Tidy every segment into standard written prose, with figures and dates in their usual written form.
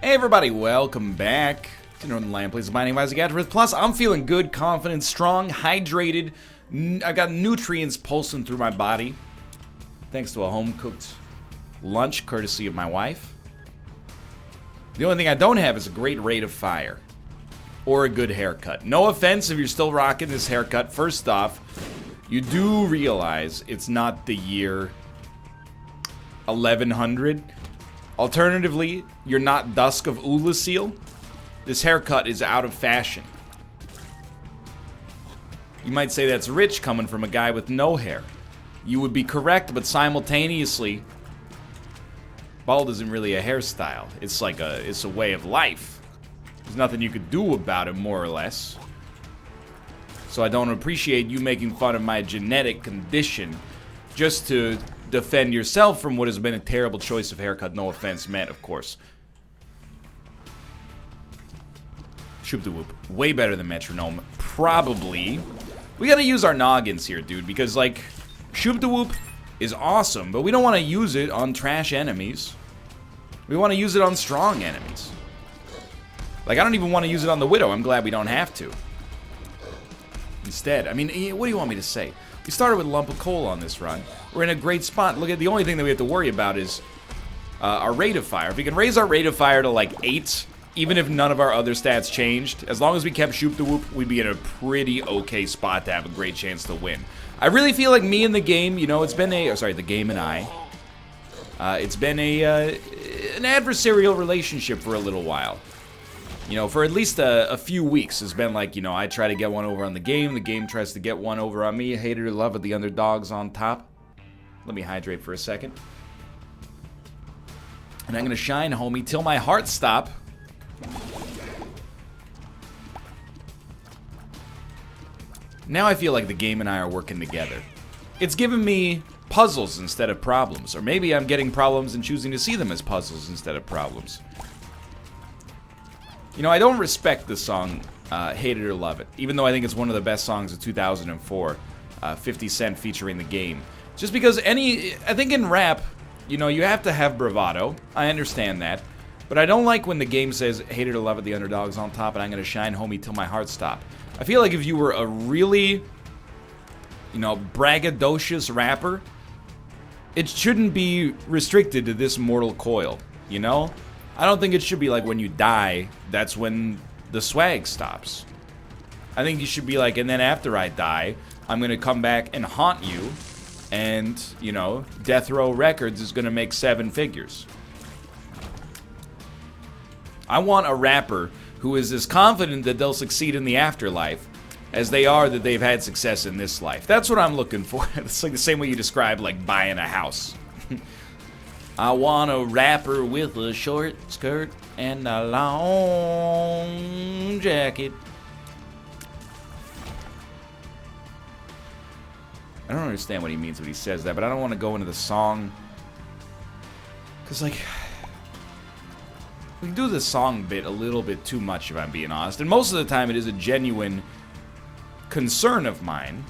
Hey everybody, welcome back to Northernlion Plays Mining Wise AFTERBIRTH. Plus, I'm feeling good, confident, strong, hydrated. I've got nutrients pulsing through my body. Thanks to a home-cooked lunch, courtesy of my wife. The only thing I don't have is a great rate of fire. Or a good haircut. No offense if you're still rocking this haircut. First off, you do realize it's not the year 1100. Alternatively, you're not Dusk of Ulasil. This haircut is out of fashion. You might say that's rich coming from a guy with no hair. You would be correct, but simultaneously, bald isn't really a hairstyle. It's like it's a way of life. There's nothing you could do about it, more or less. So I don't appreciate you making fun of my genetic condition just to defend yourself from what has been a terrible choice of haircut. No offense meant, of course. Shoop the whoop. Way better than metronome. Probably. We gotta use our noggins here, dude, because, like, shoop the whoop is awesome, but we don't want to use it on trash enemies. We want to use it on strong enemies. Like, I don't even want to use it on the Widow. I'm glad we don't have to. Instead, I mean, what do you want me to say? We started with a lump of coal on this run. We're in a great spot. Look at the only thing that we have to worry about is our rate of fire. If we can raise our rate of fire to like 8, even if none of our other stats changed, as long as we kept shoop the whoop, we'd be in a pretty okay spot to have a great chance to win. I really feel like me and the game, you know, it's been a, the game and I, it's been an adversarial relationship for a little while. You know, for at least a few weeks, it's been like, you know, I try to get one over on the game tries to get one over on me, hate it or love it, the underdog's on top. Let me hydrate for a second. And I'm gonna shine, homie, till my heart stop. Now I feel like the game and I are working together. It's given me puzzles instead of problems, or maybe I'm getting problems and choosing to see them as puzzles instead of problems. You know, I don't respect the song Hate It or Love It, even though I think it's one of the best songs of 2004, 50 Cent featuring the game. Just because I think in rap, you know, you have to have bravado. I understand that. But I don't like when the game says, hate it or love it, the underdog's on top, and I'm gonna shine, homie, till my heart stop. I feel like if you were a really, you know, braggadocious rapper, it shouldn't be restricted to this mortal coil, you know? I don't think it should be like when you die, that's when the swag stops. I think you should be like, and then after I die, I'm gonna come back and haunt you, and, you know, Death Row Records is gonna make 7 figures. I want a rapper who is as confident that they'll succeed in the afterlife as they are that they've had success in this life. That's what I'm looking for. It's like the same way you describe, like, buying a house. I want a rapper with a short skirt and a long jacket. I don't understand what he means when he says that, but I don't want to go into the song. Because, like, we do the song bit a little bit too much, if I'm being honest. And most of the time, it is a genuine concern of mine.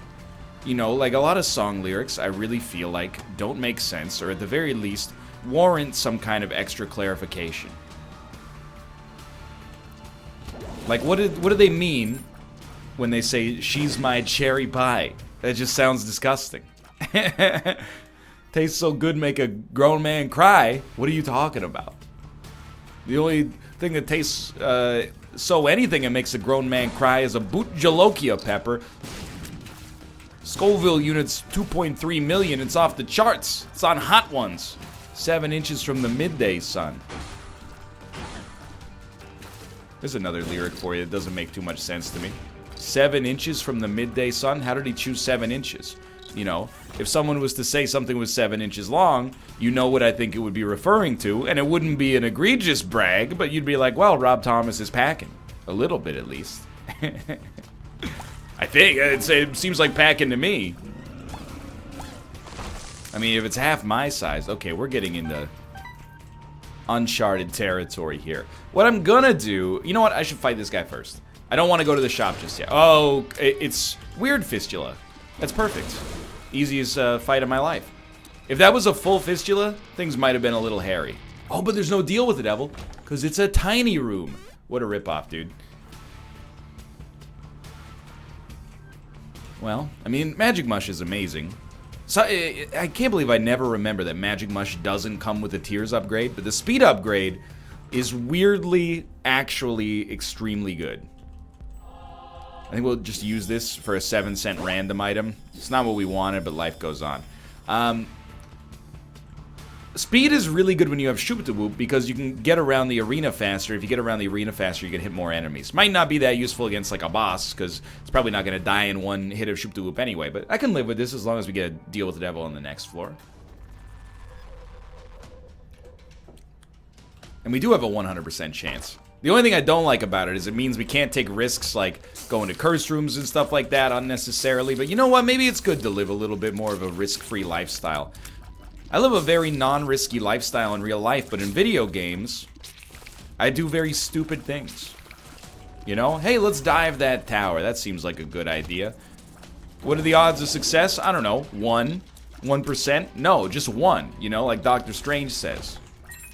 You know, like a lot of song lyrics, I really feel like don't make sense, or at the very least, warrant some kind of extra clarification. Like, what do they mean when they say, she's my cherry pie? That just sounds disgusting. Tastes so good, make a grown man cry. What are you talking about? The only thing that tastes so anything and makes a grown man cry is a boot jalokia pepper. Scoville units 2.3 million. It's off the charts. It's on Hot Ones. 7 inches from the midday sun. There's another lyric for you that doesn't make too much sense to me. 7 inches from the midday sun? How did he choose 7 inches? You know, if someone was to say something was 7 inches long, you know what I think it would be referring to, and it wouldn't be an egregious brag, but you'd be like, well, Rob Thomas is packing. A little bit, at least. I think. It seems like packing to me. I mean, if it's half my size, okay, we're getting into uncharted territory here. What I'm gonna do, you know what, I should fight this guy first. I don't want to go to the shop just yet. Oh, it's Weird Fistula. That's perfect. Easiest fight of my life. If that was a full fistula, things might have been a little hairy. Oh, but there's no deal with the devil. Because it's a tiny room. What a ripoff, dude. Well, I mean, Magic Mush is amazing. So, I can't believe I never remember that Magic Mush doesn't come with a Tears upgrade, but the speed upgrade is weirdly, actually extremely good. I think we'll just use this for a 7-cent random item. It's not what we wanted, but life goes on. Speed is really good when you have Shoop-to-Whoop because you can get around the arena faster. If you get around the arena faster, you can hit more enemies. Might not be that useful against like a boss because it's probably not going to die in one hit of Shoop-to-Whoop anyway, but I can live with this as long as we get a deal with the devil on the next floor. And we do have a 100% chance. The only thing I don't like about it is it means we can't take risks like going to curse rooms and stuff like that unnecessarily, but you know what? Maybe it's good to live a little bit more of a risk-free lifestyle. I live a very non-risky lifestyle in real life, but in video games, I do very stupid things. You know? Hey, let's dive that tower. That seems like a good idea. What are the odds of success? I don't know. 1? 1%? No, just 1. You know, like Doctor Strange says.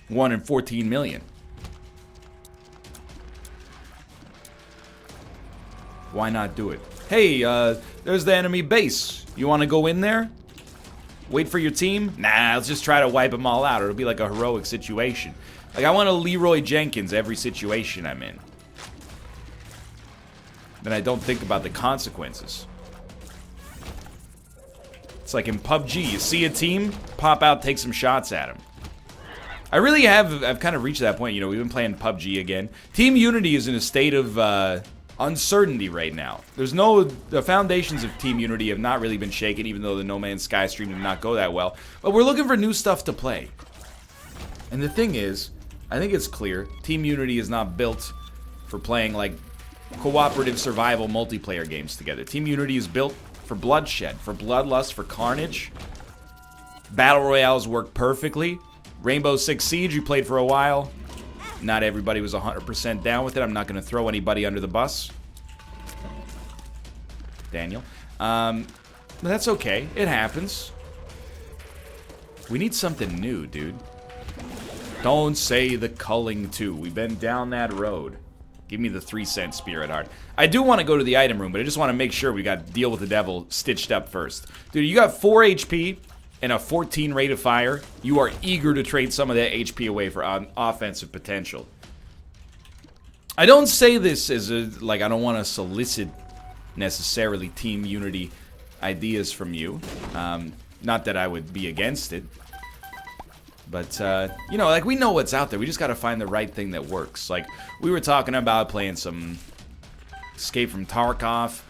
1 in 14 million. Why not do it? Hey, there's the enemy base. You want to go in there? Wait for your team? Nah, let's just try to wipe them all out. It'll be like a heroic situation. Like, I want to Leroy Jenkins every situation I'm in. Then I don't think about the consequences. It's like in PUBG. You see a team, pop out, take some shots at them. I really have, I've kind of reached that point. You know, we've been playing PUBG again. Team Unity is in a state of, uncertainty right now. The foundations of Team Unity have not really been shaken, even though the No Man's Sky stream did not go that well. But we're looking for new stuff to play. And the thing is, I think it's clear, Team Unity is not built for playing like cooperative survival multiplayer games together. Team Unity is built for bloodshed, for bloodlust, for carnage. Battle Royales work perfectly. Rainbow Six Siege, you played for a while. Not everybody was 100% down with it. I'm not going to throw anybody under the bus. Daniel. But that's okay. It happens. We need something new, dude. Don't say the culling 2. We've been down that road. Give me the 3-cent Spirit Heart. I do want to go to the item room, but I just want to make sure we got Deal with the Devil stitched up first. Dude, you got 4 HP and a 14 rate of fire. You are eager to trade some of that HP away for offensive potential. I don't say this as like I don't want to solicit necessarily Team Unity ideas from you. Not that I would be against it. But, you know, like we know what's out there. We just got to find the right thing that works. Like, we were talking about playing some Escape from Tarkov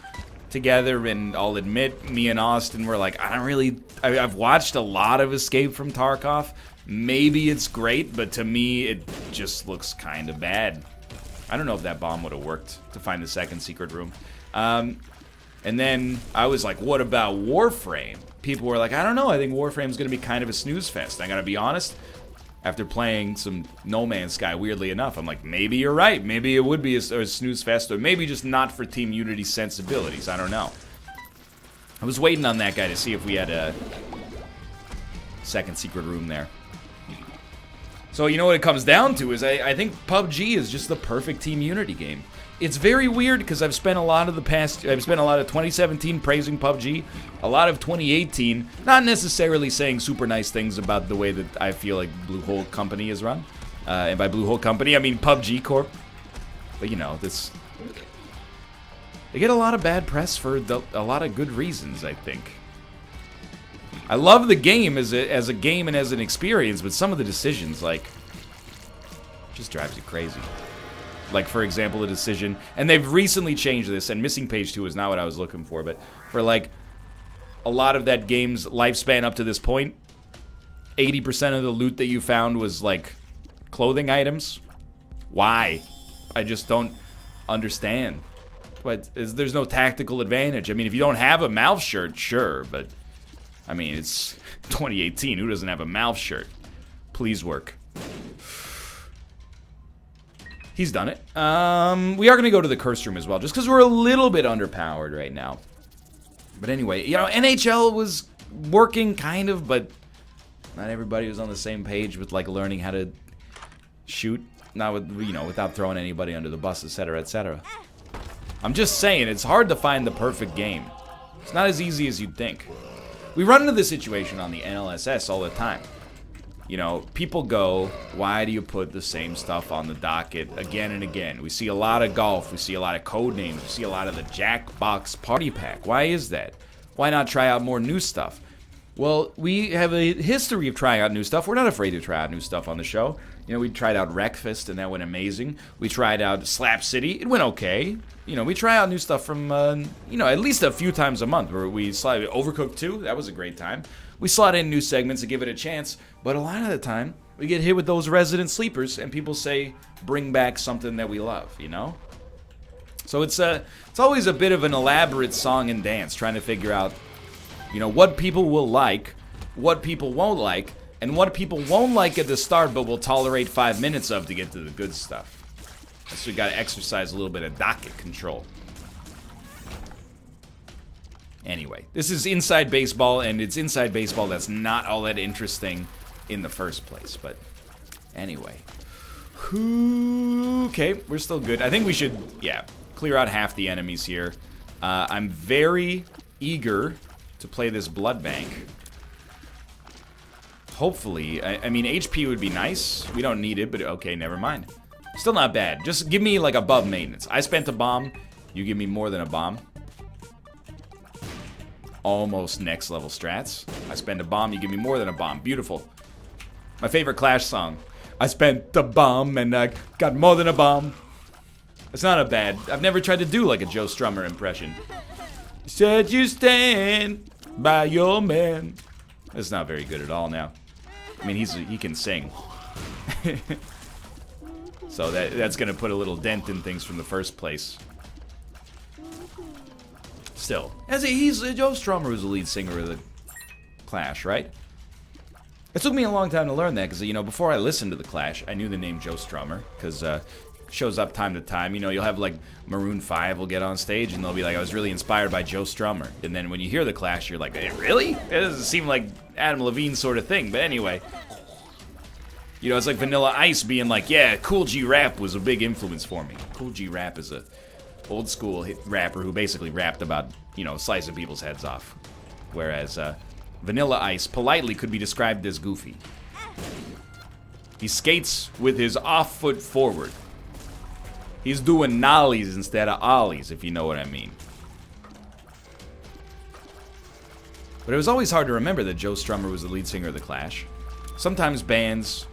together, and I'll admit, me and Austin were like, I've watched a lot of Escape from Tarkov. Maybe it's great, but to me, it just looks kind of bad. I don't know if that bomb would have worked to find the second secret room. And then I was like, what about Warframe? People were like, I don't know, I think Warframe's going to be kind of a snooze fest. I gotta be honest, after playing some No Man's Sky, weirdly enough, I'm like, maybe you're right. Maybe it would be a snooze fest, or maybe just not for Team Unity sensibilities. I don't know. I was waiting on that guy to see if we had a second secret room there. So, you know what it comes down to is I think PUBG is just the perfect Team Unity game. It's very weird because I've spent a lot of 2017 praising PUBG, a lot of 2018 not necessarily saying super nice things about the way that I feel like Blue Hole Company is run. And by Blue Hole Company, I mean PUBG Corp. But you know, they get a lot of bad press for a lot of good reasons, I think. I love the game as a game and as an experience, but some of the decisions, like, just drives you crazy. Like, for example, a decision, and they've recently changed this, and Missing Page 2 is not what I was looking for, but for, like, a lot of that game's lifespan up to this point, 80% of the loot that you found was, like, clothing items. Why? I just don't understand. But there's no tactical advantage. I mean, if you don't have a mouth shirt, sure, but, I mean, it's 2018. Who doesn't have a mouth shirt? Please work. He's done it. We are going to go to the curse room as well, just because we're a little bit underpowered right now. But anyway, you know, NHL was working kind of, but not everybody was on the same page with, like, learning how to shoot. Not with, you know, without throwing anybody under the bus, etc., etc. I'm just saying, it's hard to find the perfect game. It's not as easy as you'd think. We run into this situation on the NLSS all the time. You know, people go, why do you put the same stuff on the docket again and again? We see a lot of golf, we see a lot of code names, we see a lot of the Jackbox Party Pack. Why is that? Why not try out more new stuff? Well, we have a history of trying out new stuff. We're not afraid to try out new stuff on the show. You know, we tried out Wreckfest, and that went amazing. We tried out Slap City. It went okay. You know, we try out new stuff from, you know, at least a few times a month. Where we slide Overcooked 2. That was a great time. We slot in new segments to give it a chance. But a lot of the time, we get hit with those resident sleepers, and people say, bring back something that we love, you know? So it's always a bit of an elaborate song and dance, trying to figure out, you know, what people will like, what people won't like, and what people won't like at the start but will tolerate 5 minutes of to get to the good stuff. So we gotta exercise a little bit of docket control. Anyway, this is Inside Baseball, and it's Inside Baseball that's not all that interesting in the first place, but anyway. Okay, we're still good. I think we should, yeah, clear out half the enemies here. I'm very eager to play this blood bank. Hopefully, I mean, HP would be nice. We don't need it, but okay, never mind. Still not bad. Just give me, like, above maintenance. I spent a bomb. You give me more than a bomb. Almost next level strats. I spend a bomb. You give me more than a bomb. Beautiful. My favorite Clash song. I spent a bomb and I got more than a bomb. It's not a bad. I've never tried to do, like, a Joe Strummer impression. Said you stand by your man. That's not very good at all now. I mean, he can sing. So that's gonna put a little dent in things from the first place. Still, he's Joe Strummer, who's the lead singer of the Clash, right? It took me a long time to learn that, because, you know, before I listened to the Clash, I knew the name Joe Strummer, because shows up time to time. You know, you'll have, like, Maroon 5 will get on stage, and they'll be like, I was really inspired by Joe Strummer. And then when you hear the Clash, you're like, really? It doesn't seem like Adam Levine sort of thing. But anyway, you know, it's like Vanilla Ice being like, yeah, Cool G Rap was a big influence for me. Cool G Rap is a old school rapper who basically rapped about, you know, slicing people's heads off. Whereas Vanilla Ice politely could be described as goofy. He skates with his off foot forward. He's doing nollies instead of ollies, if you know what I mean. But it was always hard to remember that Joe Strummer was the lead singer of the Clash. Sometimes bands,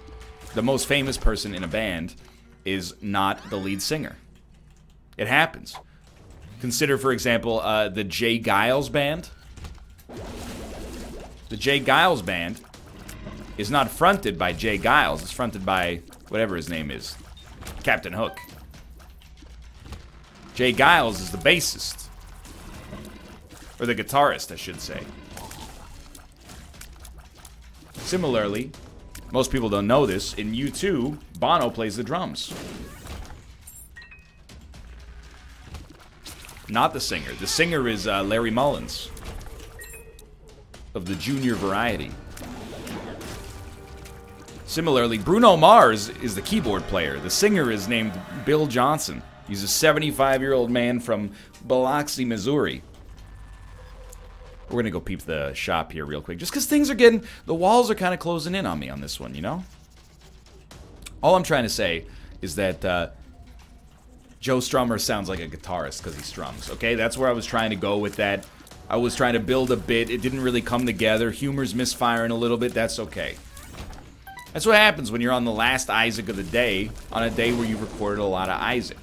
the most famous person in a band is not the lead singer. It happens. Consider, for example, the Jay Giles Band. The Jay Giles Band is not fronted by Jay Giles. It's fronted by whatever his name is. Captain Hook. Jay Giles is the bassist. Or the guitarist, I should say. Similarly, most people don't know this, in U2, Bono plays the drums. Not the singer. The singer is Larry Mullins of the junior variety. Similarly, Bruno Mars is the keyboard player. The singer is named Bill Johnson. He's a 75-year-old man from Biloxi, Missouri. We're going to go peep the shop here real quick. Just because things are getting... The walls are kind of closing in on me on this one, you know? All I'm trying to say is that Joe Strummer sounds like a guitarist because he strums, okay? That's where I was trying to go with that. I was trying to build a bit. It didn't really come together. Humor's misfiring a little bit. That's okay. That's what happens when you're on the last Isaac of the day, on a day where you recorded a lot of Isaac.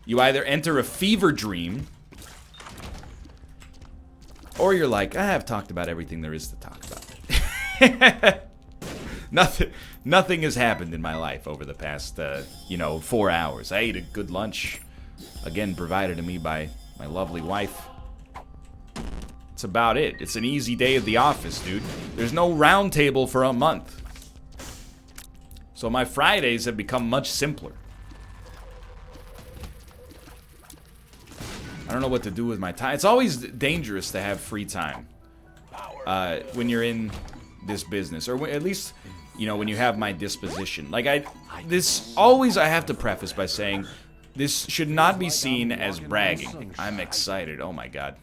You either enter a fever dream, or you're like, I've talked about everything there is to talk about. Nothing has happened in my life over the past, 4 hours. I ate a good lunch, again, provided to me by my lovely wife. That's about it. It's an easy day at the office, dude. There's no round table for a month. So my Fridays have become much simpler. I don't know what to do with my time. It's always dangerous to have free time when you're in this business. Or at least, you know, when you have my disposition. Like, I have to preface by saying, this should not be seen as bragging. I'm excited. Oh my god.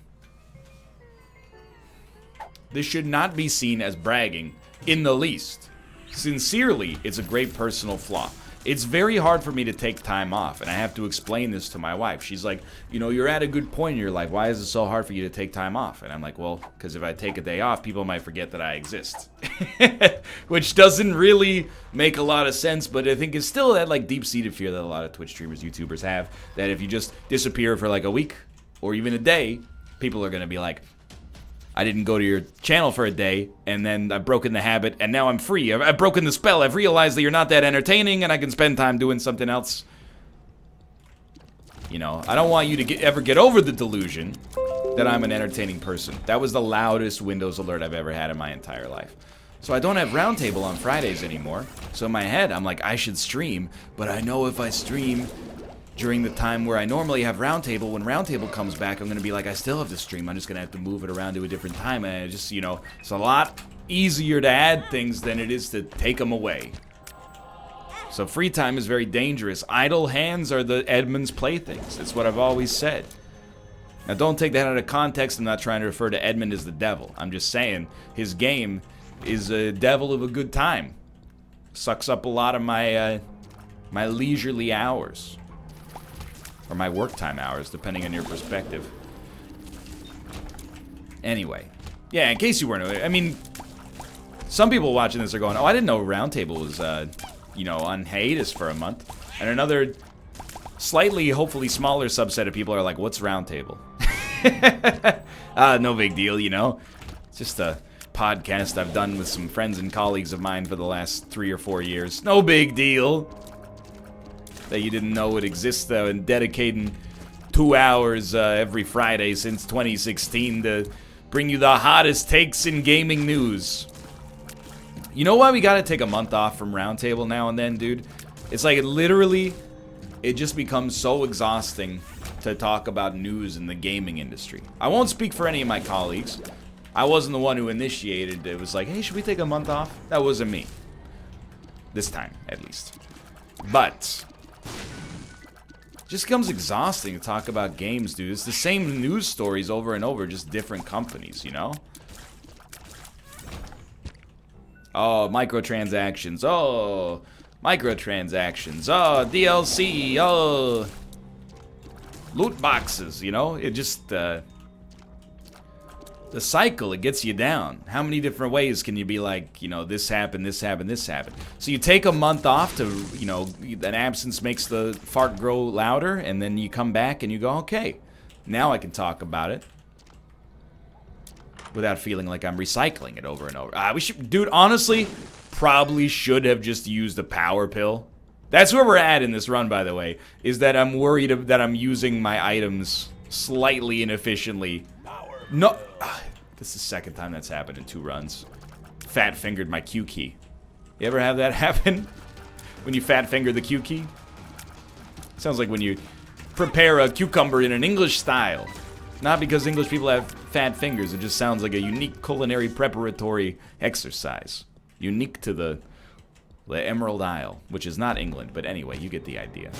This should not be seen as bragging in the least. Sincerely, it's a great personal flaw. It's very hard for me to take time off, and I have to explain this to my wife. She's like, you know, you're at a good point in your life. Why is it so hard for you to take time off? And I'm like, well, because if I take a day off, people might forget that I exist. Which doesn't really make a lot of sense, but I think it's still that, like, deep-seated fear that a lot of Twitch streamers, YouTubers have, that if you just disappear for, like, a week or even a day, people are going to be like, I didn't go to your channel for a day, and then I've broken the habit, and now I'm free. I've broken the spell. I've realized that you're not that entertaining, and I can spend time doing something else. You know, I don't want you to ever get over the delusion that I'm an entertaining person. That was the loudest Windows alert I've ever had in my entire life. So I don't have Roundtable on Fridays anymore. So in my head, I'm like, I should stream, but I know if I stream during the time where I normally have Roundtable, when Roundtable comes back, I'm going to be like, I still have to stream. I'm just going to have to move it around to a different time. And I just, you know, it's a lot easier to add things than it is to take them away. So free time is very dangerous. Idle hands are the Edmund's playthings. That's what I've always said. Now, don't take that out of context. I'm not trying to refer to Edmund as the devil. I'm just saying his game is a devil of a good time. Sucks up a lot of my, my leisurely hours. Or my work time hours, depending on your perspective. Anyway. Yeah, in case you weren't aware, I mean, some people watching this are going, oh, I didn't know Roundtable was, you know, on hiatus for a month. And another slightly, hopefully smaller subset of people are like, what's Roundtable? No big deal, you know? It's just a podcast I've done with some friends and colleagues of mine for the last 3 or 4 years. No big deal. That you didn't know it exists, though, and dedicating 2 hours every Friday since 2016 to bring you the hottest takes in gaming news. You know why we gotta take a month off from Roundtable now and then, dude? It's like it just becomes so exhausting to talk about news in the gaming industry. I won't speak for any of my colleagues. I wasn't the one who initiated it. It was like, hey, should we take a month off? That wasn't me. This time, at least. But just becomes exhausting to talk about games, dude. It's the same news stories over and over, just different companies, you know? Oh, microtransactions. Oh, microtransactions. Oh, DLC. Oh, loot boxes, you know? It just, the cycle, it gets you down. How many different ways can you be like, you know, this happened, this happened, this happened? So you take a month off to, you know, an absence makes the fart grow louder, and then you come back and you go, okay, now I can talk about it without feeling like I'm recycling it over and over. We should, dude, honestly, probably should have just used a power pill. That's where we're at in this run, by the way, is that I'm worried that I'm using my items slightly inefficiently. No, this is the second time that's happened in 2 runs. Fat-fingered my Q key. You ever have that happen? When you fat-finger the Q key? Sounds like when you prepare a cucumber in an English style. Not because English people have fat fingers, it just sounds like a unique culinary preparatory exercise. Unique to the Emerald Isle, which is not England, but anyway, you get the idea.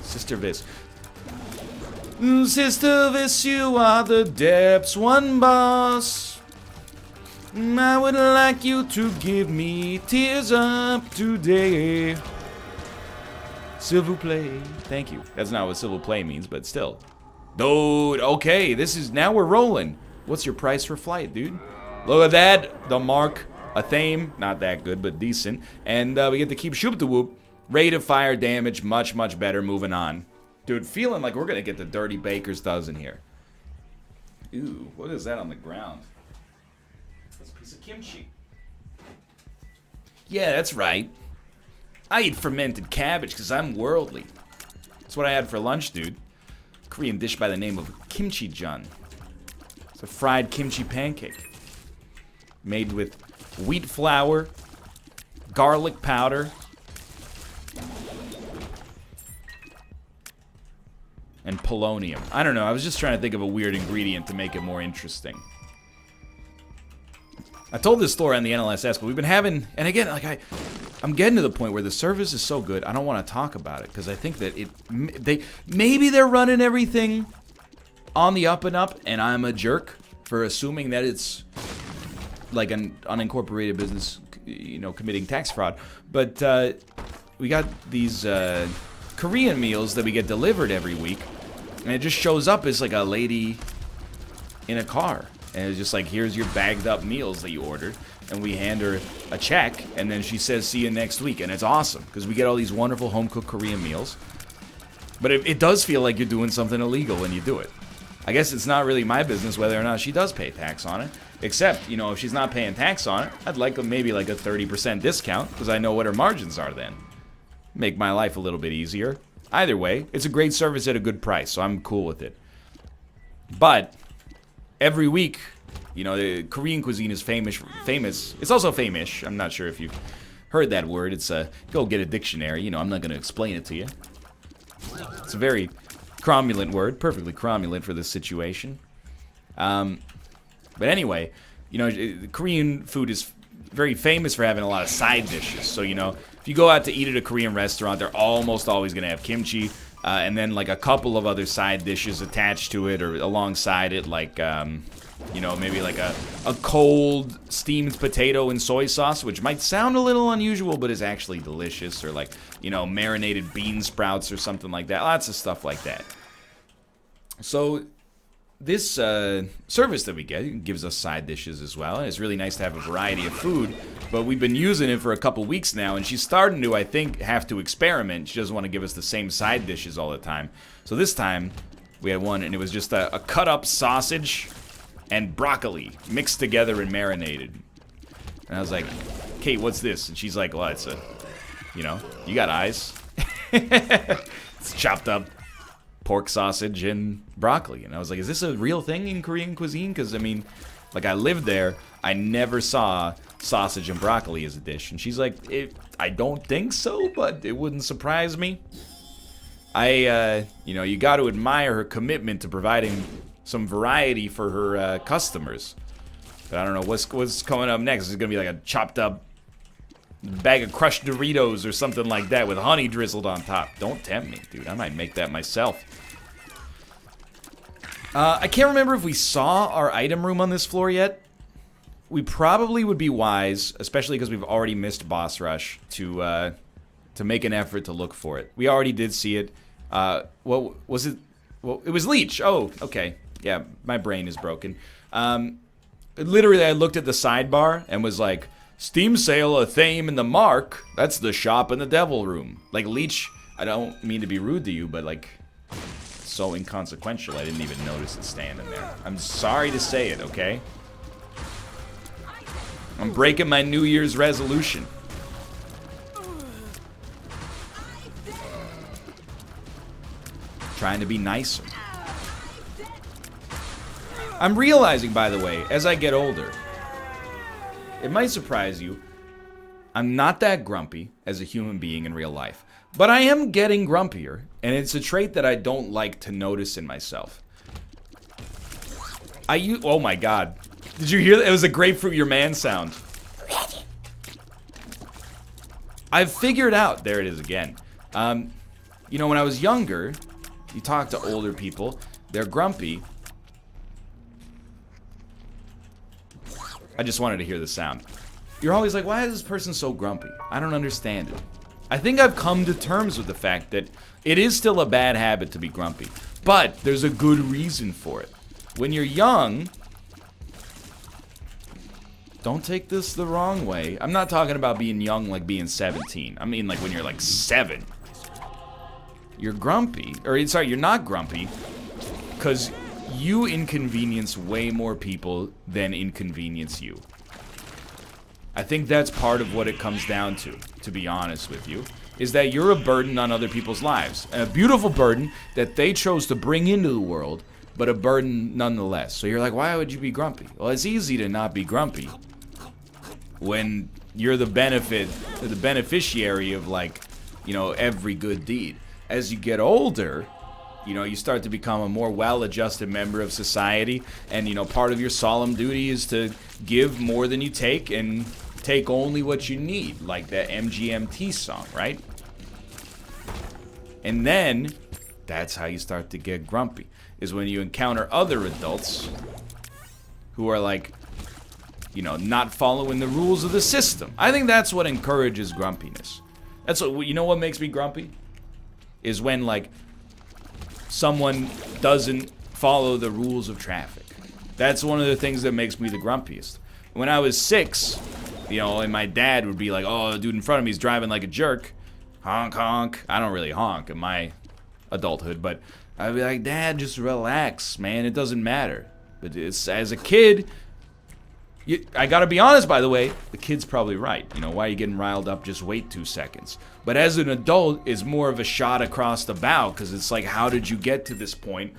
Sister Vis. Sister Vis, you are the depths one boss. I would like you to give me tears up today. S'il vous plaît. Thank you. That's not what s'il vous plaît means, but still. Dude, okay, this is, now we're rolling. What's your price for flight, dude? Look at that. The mark, a theme, not that good, but decent. And we get to keep shoop the whoop. Rate of fire damage, much, much better. Moving on. Dude, feeling like we're gonna get the Dirty Baker's dozen here. Ooh, what is that on the ground? That's a piece of kimchi. Yeah, that's right. I eat fermented cabbage because I'm worldly. That's what I had for lunch, dude. Korean dish by the name of kimchi jun. It's a fried kimchi pancake. Made with wheat flour, garlic powder, and polonium. I don't know, I was just trying to think of a weird ingredient to make it more interesting. I told this story on the NLSS, but we've been having, and again, like I'm getting to the point where the service is so good, I don't want to talk about it because I think that maybe they're running everything on the up and up, and I'm a jerk for assuming that it's like an unincorporated business, you know, committing tax fraud. But we got these Korean meals that we get delivered every week, and it just shows up as like a lady in a car. And it's just like, here's your bagged up meals that you ordered. And we hand her a check, and then she says, see you next week. And it's awesome, because we get all these wonderful home-cooked Korean meals. But it does feel like you're doing something illegal when you do it. I guess it's not really my business whether or not she does pay tax on it. Except, you know, if she's not paying tax on it, I'd like maybe like a 30% discount, because I know what her margins are then. Make my life a little bit easier. Either way, it's a great service at a good price, so I'm cool with it. But every week, you know, the Korean cuisine is famous. It's also famous. I'm not sure if you've heard that word. It's go get a dictionary. You know, I'm not going to explain it to you. It's a very cromulent word, perfectly cromulent for this situation. But anyway, you know, Korean food is very famous for having a lot of side dishes. So, you know, if you go out to eat at a Korean restaurant, they're almost always going to have kimchi. And then like a couple of other side dishes attached to it or alongside it, like, you know, maybe like a cold steamed potato and soy sauce, which might sound a little unusual, but is actually delicious. Or like, you know, marinated bean sprouts or something like that. Lots of stuff like that. So this service that we get gives us side dishes as well. And it's really nice to have a variety of food. But we've been using it for a couple weeks now, and she's starting to, I think, have to experiment. She doesn't want to give us the same side dishes all the time. So this time, we had one, and it was just a cut-up sausage and broccoli mixed together and marinated. And I was like, Kate, what's this? And she's like, well, it's a, you know, you got eyes. It's chopped up pork sausage and broccoli. And I was like, is this a real thing in Korean cuisine? Because, I mean, like, I lived there. I never saw sausage and broccoli as a dish. And she's like, I don't think so, but it wouldn't surprise me. You know, you got to admire her commitment to providing some variety for her customers. But I don't know what's coming up next. It's gonna be like a chopped up bag of crushed Doritos or something like that with honey drizzled on top. Don't tempt me, dude. I might make that myself. I can't remember if we saw our item room on this floor yet. We probably would be wise, especially because we've already missed Boss Rush, to make an effort to look for it. We already did see it. What was it? Well, it was Leech. Oh, okay. Yeah, my brain is broken. Literally, I looked at the sidebar and was like, Steam sale, a theme, and the mark. That's the shop in the devil room. Like, Leech, I don't mean to be rude to you, but, like, so inconsequential, I didn't even notice it standing there. I'm sorry to say it, okay? I'm breaking my New Year's resolution. Trying to be nicer. I'm realizing, by the way, as I get older, it might surprise you, I'm not that grumpy as a human being in real life. But I am getting grumpier, and it's a trait that I don't like to notice in myself. Oh my god. Did you hear that? It was a grapefruit your man sound. I've figured out, there it is again. You know, when I was younger, you talk to older people, they're grumpy. I just wanted to hear the sound. You're always like, why is this person so grumpy? I don't understand it. I think I've come to terms with the fact that it is still a bad habit to be grumpy. But there's a good reason for it. When you're young, don't take this the wrong way. I'm not talking about being young like being 17. I mean like when you're like 7. You're grumpy, or sorry, you're not grumpy, because you inconvenience way more people than inconvenience you. I think that's part of what it comes down to be honest with you, is that you're a burden on other people's lives. And a beautiful burden that they chose to bring into the world, but a burden nonetheless. So you're like, why would you be grumpy? Well, it's easy to not be grumpy when you're the beneficiary of, like, you know, every good deed. As you get older, You know, you start to become a more well-adjusted member of society, and, you know, part of your solemn duty is to give more than you take and take only what you need, like that MGMT song, right? And then, that's how you start to get grumpy, is when you encounter other adults who are like, you know, not following the rules of the system. I think that's what encourages grumpiness. That's what, you know what makes me grumpy? Is when, like, someone doesn't follow the rules of traffic. That's one of the things that makes me the grumpiest. When I was 6, you know, and my dad would be like, oh, the dude in front of me is driving like a jerk. Honk, honk. I don't really honk in my adulthood, but I'd be like, Dad, just relax, man. It doesn't matter. But it's, as a kid, I gotta be honest, by the way, the kid's probably right. You know, why are you getting riled up? Just wait 2 seconds. But as an adult, it's more of a shot across the bow, because it's like, how did you get to this point?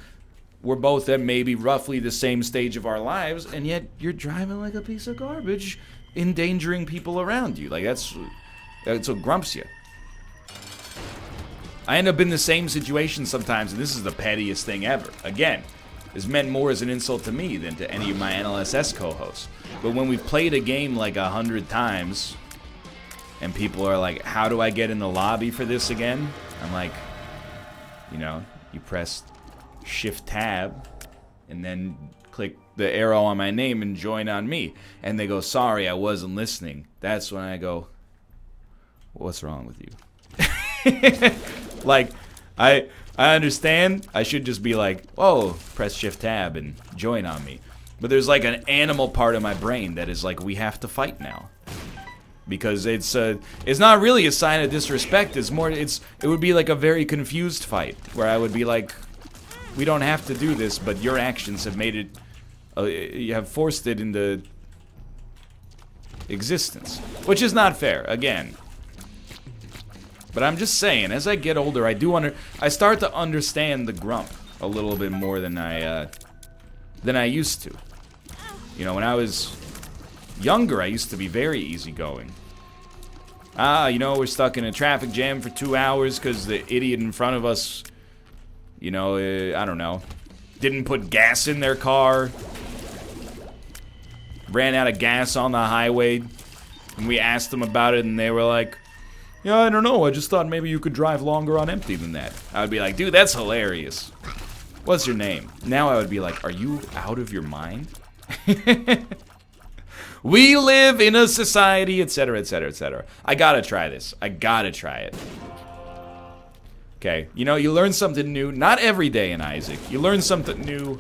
We're both at maybe roughly the same stage of our lives, and yet you're driving like a piece of garbage, endangering people around you. Like, that's what grumps you. I end up in the same situation sometimes, and this is the pettiest thing ever. Again, it's meant more as an insult to me than to any of my NLSS co-hosts. But when we've played a game like 100 times, and people are like, how do I get in the lobby for this again? I'm like, you know, you press Shift-Tab, and then click the arrow on my name and join on me. And they go, sorry, I wasn't listening. That's when I go, what's wrong with you? Like, I understand. I should just be like, oh, press Shift-Tab and join on me. But there's like an animal part of my brain that is like, we have to fight now. Because it's not really a sign of disrespect. It's more, it would be like a very confused fight, where I would be like, we don't have to do this, but your actions have made it, you have forced it into existence. Which is not fair, again. But I'm just saying, as I get older, I start to understand the grump a little bit more than I used to. You know, when I was younger, I used to be very easygoing. You know, we're stuck in a traffic jam for 2 hours because the idiot in front of us, you know, I don't know, didn't put gas in their car, ran out of gas on the highway, and we asked them about it, and they were like, yeah, I don't know, I just thought maybe you could drive longer on empty than that. I would be like, dude, that's hilarious. What's your name? Now I would be like, are you out of your mind? We live in a society, etc., etc., etc. I gotta try this. I gotta try it. Okay, you know, you learn something new, not every day in Isaac. You learn something new,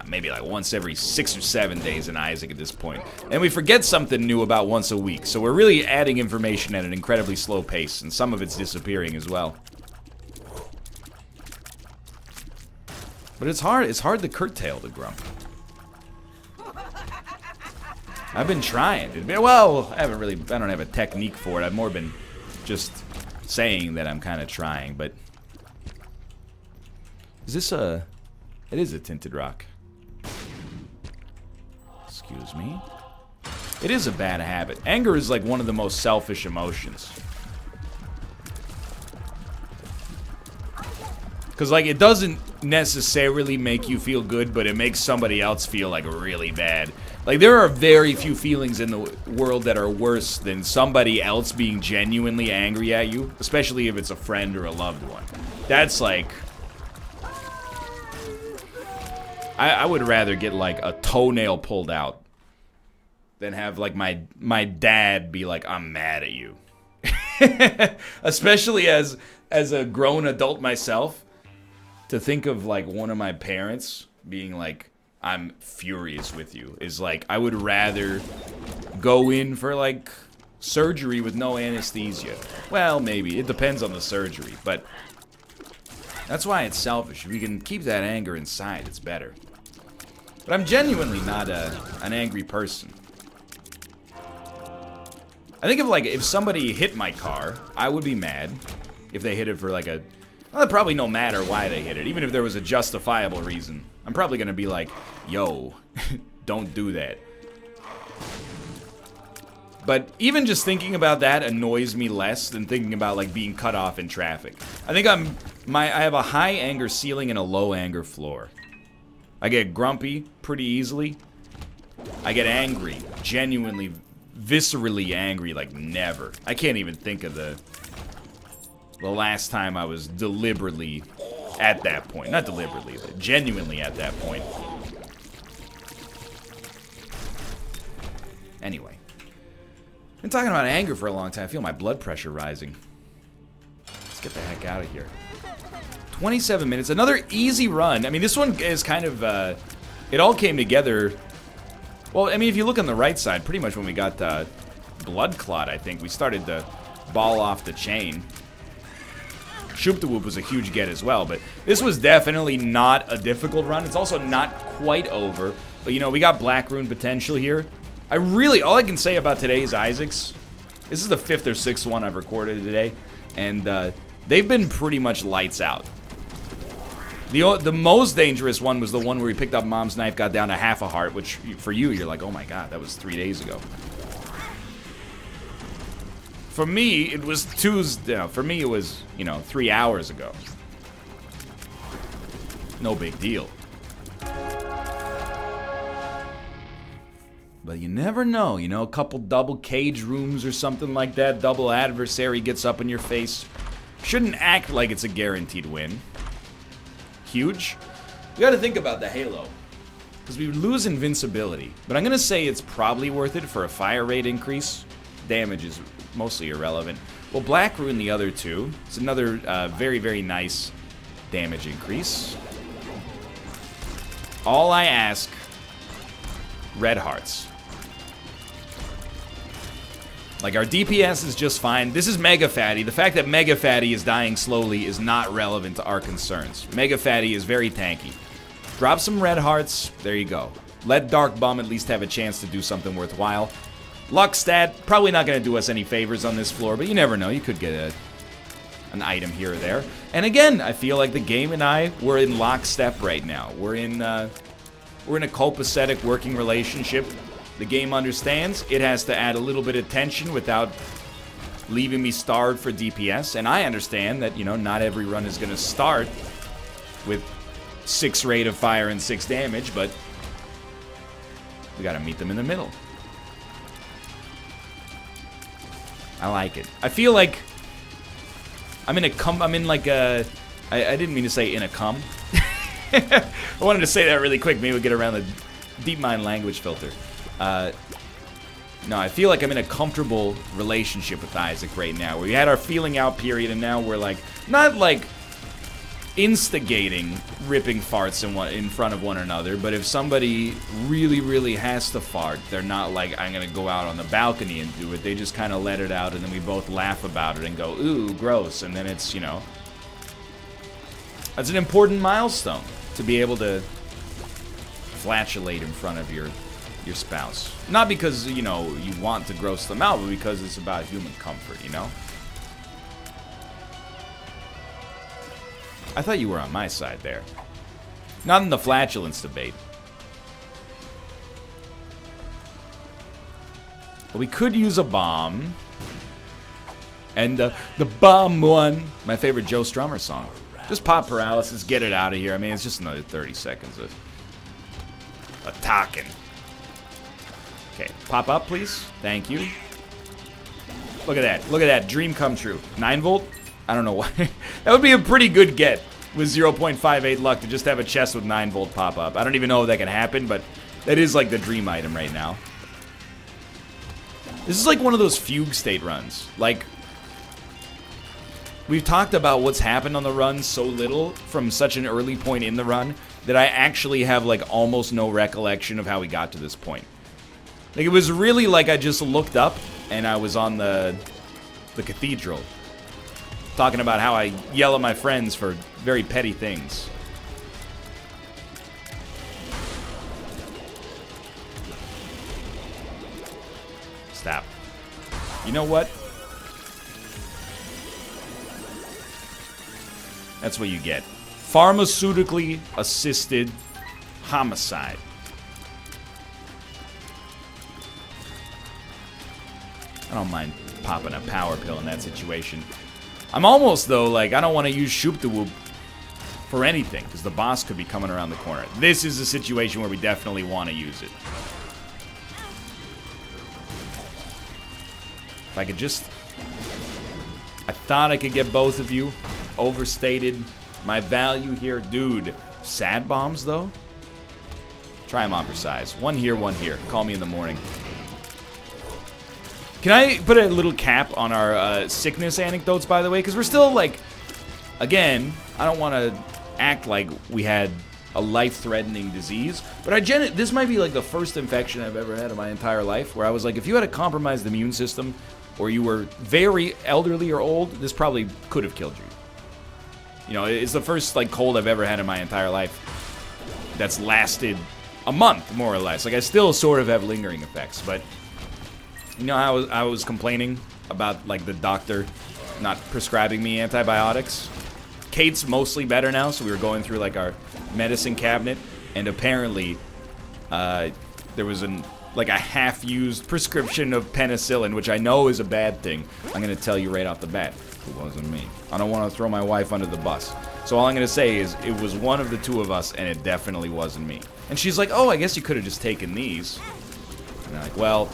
maybe like once every 6 or 7 days in Isaac at this point. And we forget something new about once a week, so we're really adding information at an incredibly slow pace, and some of it's disappearing as well. But it's hard to curtail the grump. I've been trying. Well, I don't have a technique for it. I've more been just saying that I'm kind of trying, but... Is this a... It is a tinted rock. Excuse me. It is a bad habit. Anger is like one of the most selfish emotions. Because, like, it doesn't necessarily make you feel good, but it makes somebody else feel, like, really bad. Like, there are very few feelings in the world that are worse than somebody else being genuinely angry at you, especially if it's a friend or a loved one. That's, like... I would rather get, like, a toenail pulled out than have, like, my dad be like, I'm mad at you. Especially as a grown adult myself. To think of, like, one of my parents being like, I'm furious with you, is like, I would rather go in for, like, surgery with no anesthesia. Well, maybe. It depends on the surgery, but that's why it's selfish. If we can keep that anger inside, it's better. But I'm genuinely not an angry person. I think if somebody hit my car, I would be mad if they hit it for, like, well, probably no matter why they hit it, even if there was a justifiable reason. I'm probably gonna be like, yo, don't do that. But even just thinking about that annoys me less than thinking about like being cut off in traffic. I think I have a high anger ceiling and a low anger floor. I get grumpy pretty easily. I get angry, genuinely, viscerally angry like never. I can't even think of the last time I was deliberately at that point. Not deliberately, but genuinely at that point. Anyway. Been talking about anger for a long time. I feel my blood pressure rising. Let's get the heck out of here. 27 minutes. Another easy run. I mean, this one is kind of... it all came together... Well, I mean, if you look on the right side, pretty much when we got Blood Clot, I think, we started to ball off the chain. Shoop the Whoop was a huge get as well, but this was definitely not a difficult run. It's also not quite over. But, you know, we got Black Rune potential here. All I can say about today's Isaacs, this is the 5th or 6th one I've recorded today, and they've been pretty much lights out. The most dangerous one was the one where he picked up Mom's Knife, got down to half a heart, which for you, you're like, oh my god, that was 3 days ago. For me, it was for me, it was, you know, 3 hours ago. No big deal. But you never know, you know, a couple double cage rooms or something like that, double adversary gets up in your face. Shouldn't act like it's a guaranteed win. Huge. You gotta think about the Halo. Because we lose invincibility. But I'm gonna say it's probably worth it for a fire rate increase. Damage is mostly irrelevant. Well, Black Rune the other two. It's another very, very nice damage increase. All I ask, red hearts. Like, our DPS is just fine. This is Mega Fatty. The fact that Mega Fatty is dying slowly is not relevant to our concerns. Mega Fatty is very tanky. Drop some red hearts. There you go. Let Dark Bum at least have a chance to do something worthwhile. Luck stat, probably not going to do us any favors on this floor, but you never know. You could get an item here or there. And again, I feel like the game and I, we're in lockstep right now. We're in a copacetic working relationship. The game understands it has to add a little bit of tension without leaving me starved for DPS. And I understand that, you know, not every run is going to start with 6 rate of fire and 6 damage, but we got to meet them in the middle. I like it. I feel like I didn't mean to say in a cum. I wanted to say that really quick. Maybe we'll get around the DeepMind language filter. No, I feel like I'm in a comfortable relationship with Isaac right now. We had our feeling out period, and now we're like, not like instigating ripping farts in front of one another, but if somebody really, really has to fart, they're not like, I'm gonna go out on the balcony and do it. They just kind of let it out, and then we both laugh about it and go, ooh, gross, and then it's, you know, that's an important milestone, to be able to flatulate in front of your spouse. Not because, you know, you want to gross them out, but because it's about human comfort, you know? I thought you were on my side there. Not in the flatulence debate. But we could use a bomb. And the bomb one, my favorite Joe Strummer song. Just pop paralysis, get it out of here. I mean, it's just another 30 seconds of talking. Okay, pop up, please. Thank you. Look at that. Look at that. Dream come true. 9 volt? I don't know why. That would be a pretty good get with 0.58 luck to just have a chest with 9 volt pop up. I don't even know if that can happen, but that is like the dream item right now. This is like one of those fugue state runs. Like, we've talked about what's happened on the run so little from such an early point in the run that I actually have like almost no recollection of how we got to this point. Like, it was really like I just looked up and I was on the cathedral talking about how I yell at my friends for very petty things. Stop. You know what? That's what you get. Pharmaceutically assisted homicide. don't mind popping a power pill in that situation. I'm almost, though, like, I don't want to use Shoop the Whoop for anything, because the boss could be coming around the corner. This is a situation where we definitely want to use it. If I could just... I thought I could get both of you. Overstated my value here. Dude, sad bombs, though? Try them on for size. One here, one here. Call me in the morning. Can I put a little cap on our sickness anecdotes, by the way? Because we're still, like... Again, I don't want to act like we had a life-threatening disease, but this might be, like, the first infection I've ever had in my entire life, where I was like, if you had a compromised immune system, or you were very elderly or old, this probably could have killed you. You know, it's the first, like, cold I've ever had in my entire life that's lasted a month, more or less. Like, I still sort of have lingering effects, but... You know how I was complaining about, like, the doctor not prescribing me antibiotics? Kate's mostly better now, so we were going through, like, our medicine cabinet, and apparently, there was like a half-used prescription of penicillin, which I know is a bad thing. I'm gonna tell you right off the bat, it wasn't me. I don't want to throw my wife under the bus. So all I'm gonna say is, it was one of the two of us, and it definitely wasn't me. And she's like, oh, I guess you could have just taken these. And I'm like, well,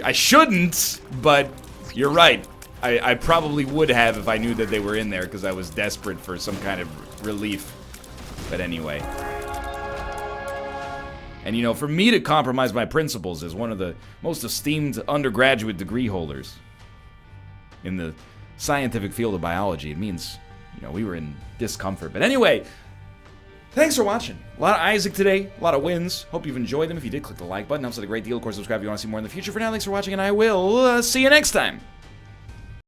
I shouldn't, but you're right. I probably would have if I knew that they were in there, because I was desperate for some kind of relief. But anyway. And, you know, for me to compromise my principles as one of the most esteemed undergraduate degree holders in the scientific field of biology, it means, you know, we were in discomfort. But anyway, thanks for watching. A lot of Isaac today, a lot of wins. Hope you've enjoyed them. If you did, click the like button. Helps out a great deal. Of course, subscribe if you want to see more in the future. For now, thanks for watching, and I will see you next time.